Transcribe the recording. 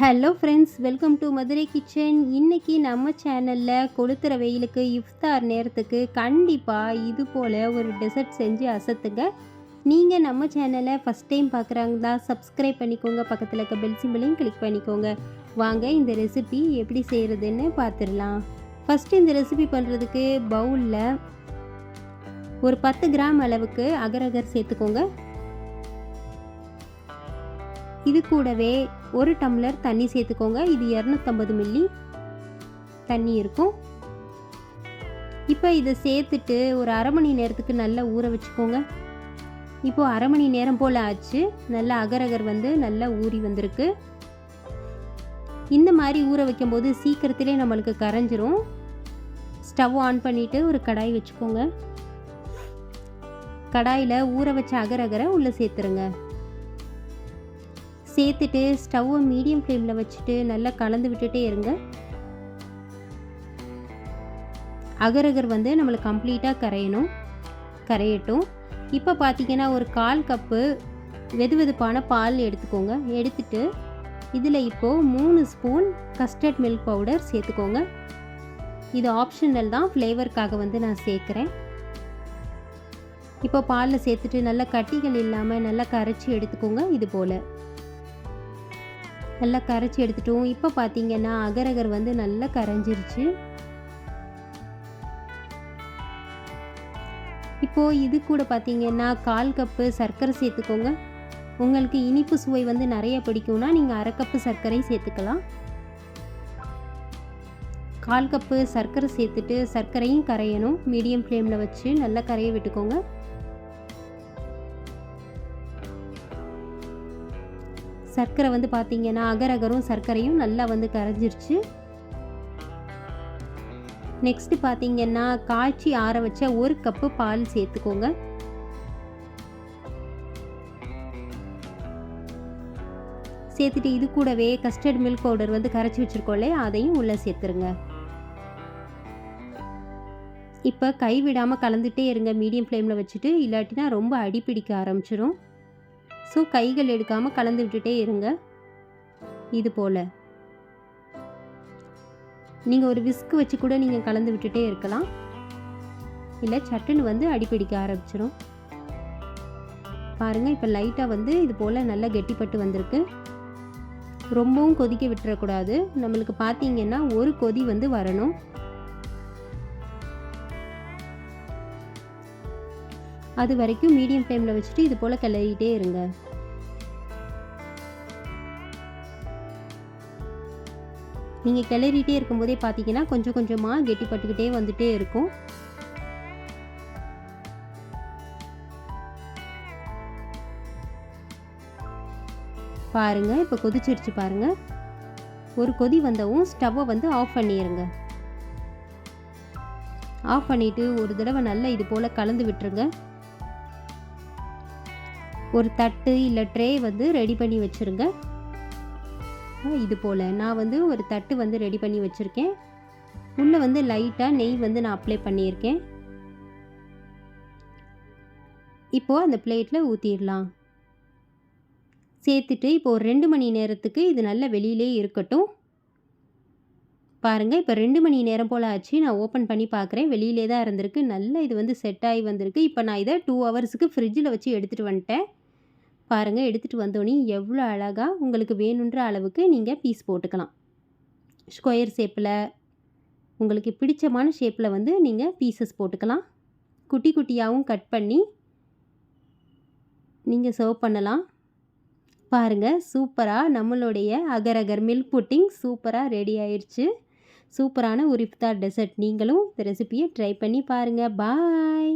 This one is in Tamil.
Hello friends, welcome to Madurai kitchen. இன்றைக்கி நம்ம சேனலில் கொளுத்துற வெயிலுக்கு இஃப்தார் நேரத்துக்கு கண்டிப்பாக இது போல் ஒரு டெசர்ட் செஞ்சு அசத்துங்க. நீங்கள் நம்ம சேனலை ஃபஸ்ட் டைம் பார்க்குறாங்களா, சப்ஸ்கிரைப் பண்ணிக்கோங்க. பக்கத்தில் இருக்க பெல் சிம்பிளையும் கிளிக் பண்ணிக்கோங்க. வாங்க இந்த ரெசிபி எப்படி செய்கிறதுன்னு பார்த்துடலாம். ஃபஸ்ட்டு இந்த ரெசிபி பண்ணுறதுக்கு பவுலில் ஒரு 10 கிராம் அளவுக்கு அகர் சேர்த்துக்கோங்க. இது கூடவே 1 டம்ளர் தண்ணி சேர்த்துக்கோங்க. இது 250 மில்லி தண்ணி இருக்கும். இப்போ இதை சேர்த்துட்டு ஒரு அரை மணி நேரத்துக்கு நல்லா ஊற வச்சுக்கோங்க. இப்போது அரை மணி நேரம் போல் ஆச்சு. நல்லா அகர் வந்து நல்லா ஊறி வந்திருக்கு. இந்த மாதிரி ஊற வைக்கும்போது சீக்கிரத்திலே நம்மளுக்கு கரைஞ்சிரும். ஸ்டவ் ஆன் பண்ணிவிட்டு ஒரு கடாய் வச்சுக்கோங்க. கடாயில் ஊற வச்ச அகரை உள்ளே சேர்த்துருங்க. சேர்த்துட்டு ஸ்டவ்வை மீடியம் ஃப்ளேமில் வச்சுட்டு நல்லா கலந்து விட்டுட்டே இருங்க. அகர் வந்து நம்மளுக்கு கம்ப்ளீட்டாக கரையட்டும். இப்போ பார்த்தீங்கன்னா ஒரு 1/4 கப்பு வெதுவெதுப்பான பால் எடுத்துக்கோங்க. எடுத்துட்டு இதில் இப்போது 3 ஸ்பூன் கஸ்டர்ட் மில்க் பவுடர் சேர்த்துக்கோங்க. இது ஆப்ஷனல் தான், ஃப்ளேவருக்காக வந்து நான் சேர்க்குறேன். இப்போ பாலில் சேர்த்துட்டு நல்லா கட்டிகள் இல்லாமல் நல்லா கரைச்சி எடுத்துக்கோங்க. இது போல் நல்லா கரைச்சி எடுத்துட்டோம். இப்போ பார்த்தீங்கன்னா அகர் வந்து நல்லா கரைஞ்சிருச்சு. இப்போது இது கூட பார்த்தீங்கன்னா 1/4 கப்பு சர்க்கரை சேர்த்துக்கோங்க. உங்களுக்கு இனிப்பு சுவை வந்து நிறைய பிடிக்கும்னா நீங்கள் 1/2 கப்பு சர்க்கரை சேர்த்துக்கலாம். 1/4 கப்பு சர்க்கரை சேர்த்துட்டு சர்க்கரையும் கரையணும். மீடியம் ஃப்ளேமில் வச்சு நல்லா கரைய விட்டுக்கோங்க. சர்க்கரை வந்து பார்த்தீங்கன்னா அகரும் சர்க்கரையும் நல்லா வந்து கரைஞ்சிருச்சு. நெக்ஸ்ட்டு பார்த்தீங்கன்னா காய்ச்சி ஆற வச்ச 1 கப்பு பால் சேர்த்துக்கோங்க. சேர்த்துட்டு இது கூடவே கஸ்டர்ட் மில்க் பவுடர் வந்து கரைச்சி வச்சுருக்கோம்லே அதையும் உள்ளே சேர்த்துருங்க. இப்போ கைவிடாமல் கலந்துகிட்டே இருங்க மீடியம் ஃப்ளேமில் வச்சுட்டு, இல்லாட்டினா ரொம்ப அடிப்பிடிக்க ஆரம்பிச்சிடும். ஸோ கைகள் எடுக்காமல் கலந்து விட்டுட்டே இருங்க. இது போல் நீங்கள் ஒரு விஸ்க் வச்சு கூட நீங்கள் கலந்து விட்டுட்டே இருக்கலாம். இல்லை சட்டுன்னு வந்து அடிப்பிடிக்க ஆரம்பிச்சிடும். பாருங்கள், இப்போ லைட்டாக வந்து இது போல் நல்லா கெட்டிப்பட்டு வந்திருக்கு. ரொம்பவும் கொதிக்க விட்டுறக்கூடாது. நம்மளுக்கு பார்த்தீங்கன்னா ஒரு கொதி வந்து வரணும். அது வரைக்கும் மீடியம் ஃப்ளேமில் வச்சுட்டு இது போல் கிளறிட்டே இருங்க. நீங்கள் கிளறிட்டே இருக்கும்போதே பார்த்தீங்கன்னா கொஞ்சம் கொஞ்சமாக கெட்டிப்பட்டுக்கிட்டே வந்துட்டே இருக்கும். பாருங்கள், இப்போ கொதிச்சிருச்சு பாருங்கள். ஒரு கொதி வந்தவும் ஸ்டவ்வை வந்து ஆஃப் பண்ணிடுங்க. ஆஃப் பண்ணிவிட்டு ஒரு தடவை நல்லா இது போல் கலந்து விட்டுருங்க. ஒரு தட்டு இல்லை ட்ரே வந்து ரெடி பண்ணி வச்சுருங்க. இது போல் நான் வந்து ஒரு தட்டு வந்து ரெடி பண்ணி வச்சுருக்கேன். உள்ளே வந்து லைட்டாக நெய் வந்து நான் அப்ளை பண்ணியிருக்கேன். இப்போது அந்த பிளேட்டில் ஊற்றிடலாம். சேர்த்துட்டு இப்போ ஒரு 2 மணி நேரத்துக்கு இது நல்லா வெளியிலே இருக்கட்டும். பாருங்கள், இப்போ 2 மணி நேரம் போல் ஆச்சு. நான் ஓப்பன் பண்ணி பார்க்குறேன். வெளியிலே தான் இருந்திருக்கு. நல்லா இது வந்து செட் ஆகி வந்திருக்கு. இப்போ நான் இதை 2 ஹவர்ஸுக்கு ஃப்ரிட்ஜில் வச்சு எடுத்துகிட்டு வந்துட்டேன். பாருங்கள், எடுத்துகிட்டு வந்தோடனே எவ்வளோ அழகாக உங்களுக்கு வேணுன்ற அளவுக்கு நீங்கள் பீஸ் போட்டுக்கலாம். ஸ்கொயர் ஷேப்பில் உங்களுக்கு பிடிச்சமான ஷேப்பில் வந்து நீங்கள் பீசஸ் போட்டுக்கலாம். குட்டி குட்டியாகவும் கட் பண்ணி நீங்கள் சர்வ் பண்ணலாம். பாருங்கள், சூப்பராக நம்மளுடைய அகர் மில்க் புட்டிங் சூப்பராக ரெடி ஆயிடுச்சு. சூப்பரான ஒரு இஃப்தார் டெசர்ட். நீங்களும் இந்த ரெசிபியை ட்ரை பண்ணி பாருங்கள். பாய்.